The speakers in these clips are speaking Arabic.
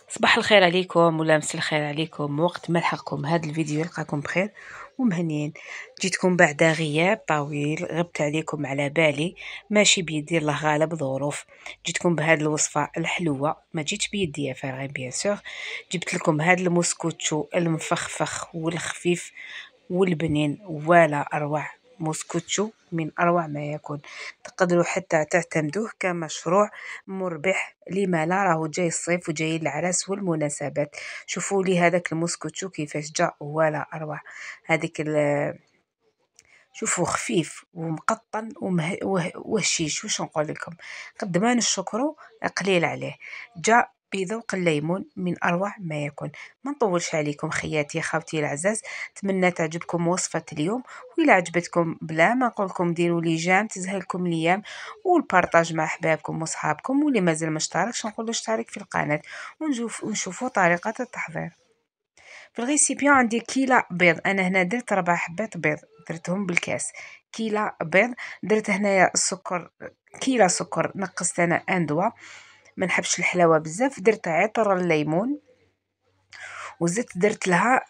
صباح الخير عليكم ولا مساء الخير عليكم وقت ما لحقكم هذا الفيديو يلقاكم بخير ومهنيين. جيتكم بعد غياب طويل، غبت عليكم على بالي، ماشي بيدي، الله غالب ظروف. جيتكم بهذه الوصفه الحلوه، ما جيتش بيدي يا فارغين بيان سور. جبت لكم هذا المسكوتشو المفخفخ والخفيف والبنين، ولا أروع. موسكوتشو من أروع ما يكون، تقدروا حتى تعتمدوه كمشروع مربح. لما لا، راهو جاي الصيف وجاي العرس والمناسبات. شوفوا لي هذاك الموسكوتشو كيفاش جا، ولا أروع. هذيك شوفوا خفيف ومقطن وهشيش، واش نقول لكم، قد ما نشكروا قليل عليه. جاء بذوق الليمون من اروع ما يكون. ما نطولش عليكم خياتي خاوتي العزاز، نتمنى تعجبكم وصفه اليوم. وإلا عجبتكم بلا ما نقول لكم ديروا لي جام تزهلكم الايام، والبارطاج مع احبابكم واصحابكم، واللي مازال ما اشتركش نقول له اشترك في القناه. ونشوفوا طريقه التحضير. في الغيسيبيون عندي كيلة بيض، انا هنا درت 4 حبات بيض، درتهم بالكاس. كيلة بيض. درت هنايا السكر، كيلة سكر، نقصت انا ان دوا، ما نحبش الحلاوه بزاف. درت عطر الليمون، وزدت درت لها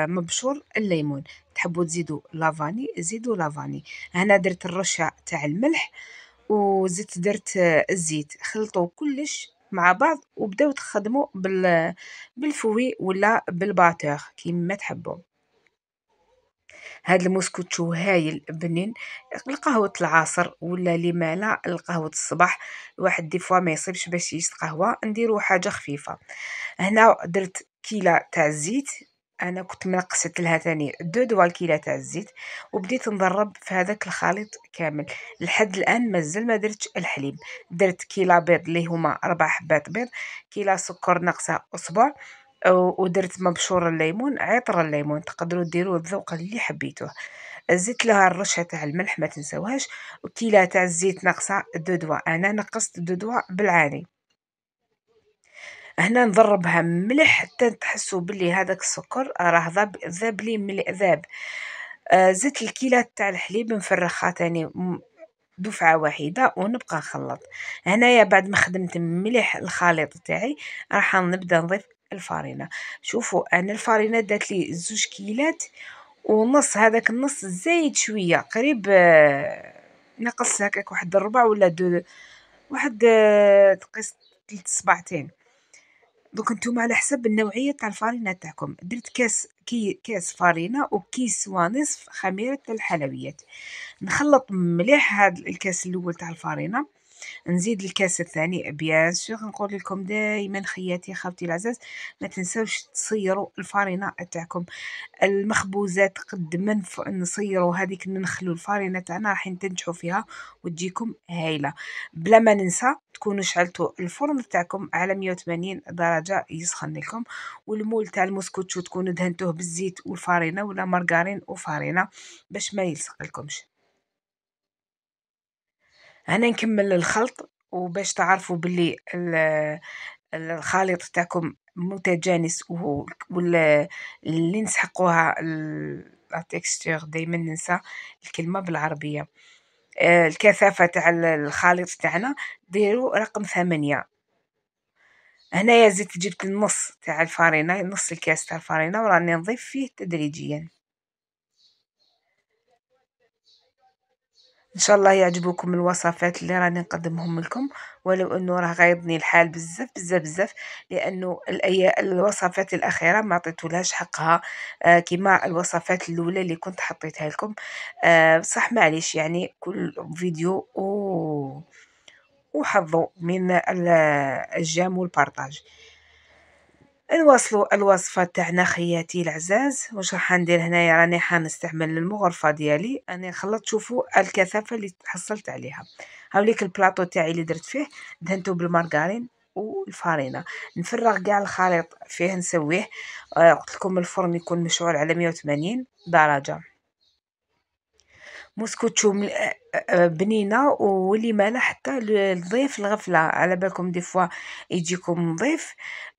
مبشور الليمون. تحبوا تزيدوا لافاني زيدوا لافاني. هنا درت الرشه تاع الملح، وزدت درت الزيت. خلطوا كلش مع بعض وبداو تخدموا بالفوي ولا بالباتور كيما تحبوا. هاد الموسكوتشو هايل بنين لقهوة العصر ولا لما لا لقهوة الصباح. الواحد دي فوا ما يصيبش باش يسقهوى، نديرو حاجة خفيفة. هنا درت كيلة تاع الزيت، انا كنت منقصت لها تاني 2 دوا تاع الزيت، وبديت نضرب في هذاك الخليط كامل. لحد الان مازال ما درتش الحليب. درت كيلة بيض اللي هما 4 حبات بيض، كيلة سكر ناقصه اصبع، ودرت مبشور الليمون، عطر الليمون تقدروا ديروه الذوق اللي حبيتوه. زدت لها الرشه تاع الملح ما تنسوهاش، وكيلة تاع الزيت ناقصه 2 دوا، انا نقصت 2 دوا بالعاني. هنا نضربها مليح حتى تحسوا باللي هذاك السكر راه ذاب لي ملي ذاب. زدت الكيلة تاع الحليب نفرخها تاني دفعة واحدة ونبقى نخلط. هنايا بعد ما خدمت مليح الخليط تاعي، راح نبدا نضيف الفارينة. شوفوا انا الفارينة دات لي 2 كيلات ونص، هذاك النص زايد شوية قريب، نقص هكاك واحد الربع ولا واحد تقيس 3 صباعتين. دوك نتوما على حسب النوعيه تاع الفارينه تاعكم. درت كاس فارينه وكيس ونصف خميره الحلويات. نخلط مليح هذا الكاس الاول تاع الفارينه، نزيد الكاس الثاني. بيان سور نقول لكم دائما خياتي خاوتي العزاز، ما تنساوش تصيروا الفارينه تاعكم. المخبوزات قد ما نصيروا هذيك نخلوا الفارينه تاعنا راح تنجحوا فيها وتجيكم هايله. بلا ما ننسى تكونوا شعلتوا الفرن تاعكم على 180 درجه يسخن لكم، والمول تاع المسكوتشو تكونوا دهنتوه بالزيت والفارينه ولا مارغرين وفارينه باش ما يلصق لكمش. انا نكمل الخلط، وباش تعرفوا باللي الخليط تاعكم متجانس اللي نسحقوها لا تكستور، دائما ننسى الكلمه بالعربيه. الكثافه تاع الخليط تاعنا ديروا رقم 8. هنايا زدت جبت النص تاع الفارينه، نص الكاس تاع الفارينه، وراني نضيف فيه تدريجيا. ان شاء الله يعجبوكم الوصفات اللي راني نقدمهم لكم، ولو انه راه غايضني الحال بزاف بزاف بزاف، لانه الوصفات الاخيره ما عطيتولهاش حقها، كما الوصفات الاولى اللي كنت حطيتها لكم. بصح معليش، يعني كل فيديو وحظوا من الجام والبارطاج. نواصلوا الوصفه تاعنا خياتي العزاز. واش راح ندير هنايا؟ راني حنستعمل المغرفه ديالي، انا خلطت. شوفوا الكثافه اللي تحصلت عليها. هاوليك البلاطو تاعي اللي درت فيه، دهنته بالمارغرين والفارينه. نفرغ كاع الخليط فيه نسويه. قلت لكم الفرن يكون مشعول على 180 درجه. موسكوتشو بنينه، واللي ماله حتى الضيف الغفله. على بالكم دي فوا يجيكم ضيف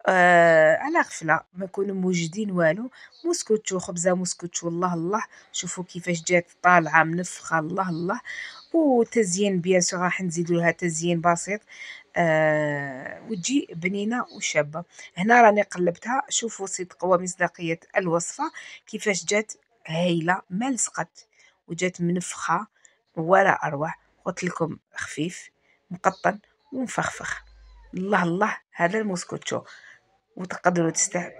على غفله ما يكونوا موجودين والو. موسكوتشو، خبزه موسكوتشو، الله الله. شوفوا كيفاش جات طالعه منفخه، الله الله. وتزيين بيان سور راح نزيدوا لها تزيين بسيط، وتجي بنينه وشابه. هنا راني قلبتها، شوفوا صدق ومصداقيه الوصفه كيفاش جات هايله، ما لصقت وجات منفخه ولا اروع. قلت لكم خفيف مقطن ومفخفخ، الله الله. هذا الموسكوتشو، وتقدروا تستعملوا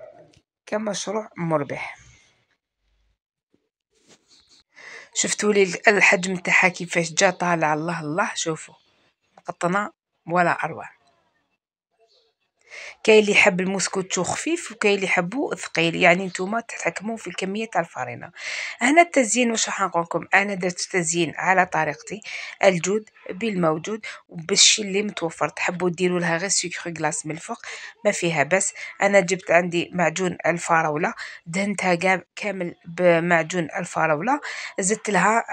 كمشروع مربح. شفتوا لي الحجم تاعها كيفاش جا طالع، الله الله. شوفوا مقطنه ولا اروع. كاين اللي يحب الموسكوتشو خفيف، وكاين اللي يحبو ثقيل، يعني نتوما تتحكموا في الكميه تاع الفرينه. هنا التزيين واش راح نقول لكم، انا درت تزيين على طريقتي، الجود بالموجود وبالشي اللي متوفر. تحبوا ديروا لها غير سكر غلاس من الفوق ما فيها بس. انا جبت عندي معجون الفراوله، دهنتها كامل بمعجون الفراوله، زدت لها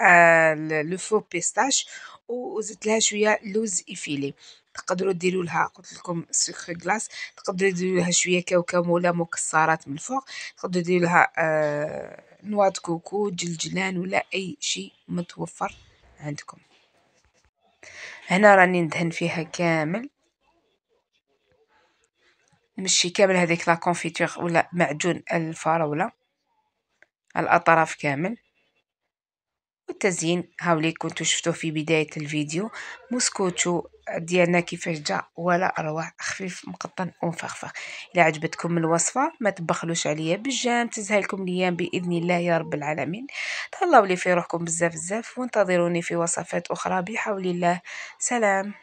لو فو بيستاش، وزدت لها شويه لوز افيلي. تقدروا ديروا لها، قلت لكم سكر غلاس، تقدروا ديروا لها شويه كاوكاو ولا مكسرات من الفوق، تقدروا ديروا لها نواه كوكو، جلجلان، ولا اي شيء متوفر عندكم. هنا راني ندهن فيها كامل، مشي كامل هذيك لا كونفيتور ولا معجون الفراوله، الاطراف كامل. والتزيين هاولي كنتو شفتوه في بداية الفيديو. موسكوتشو ديالنا كيفاش جا ولا اروع، خفيف مقطن ومفخفخ. الا عجبتكم الوصفه ما تبخلوش عليا بالجام، تزهلكم ليا باذن الله يا رب العالمين. تهلاو لي في روحكم بزاف بزاف، وانتظروني في وصفات اخرى بحول الله. سلام.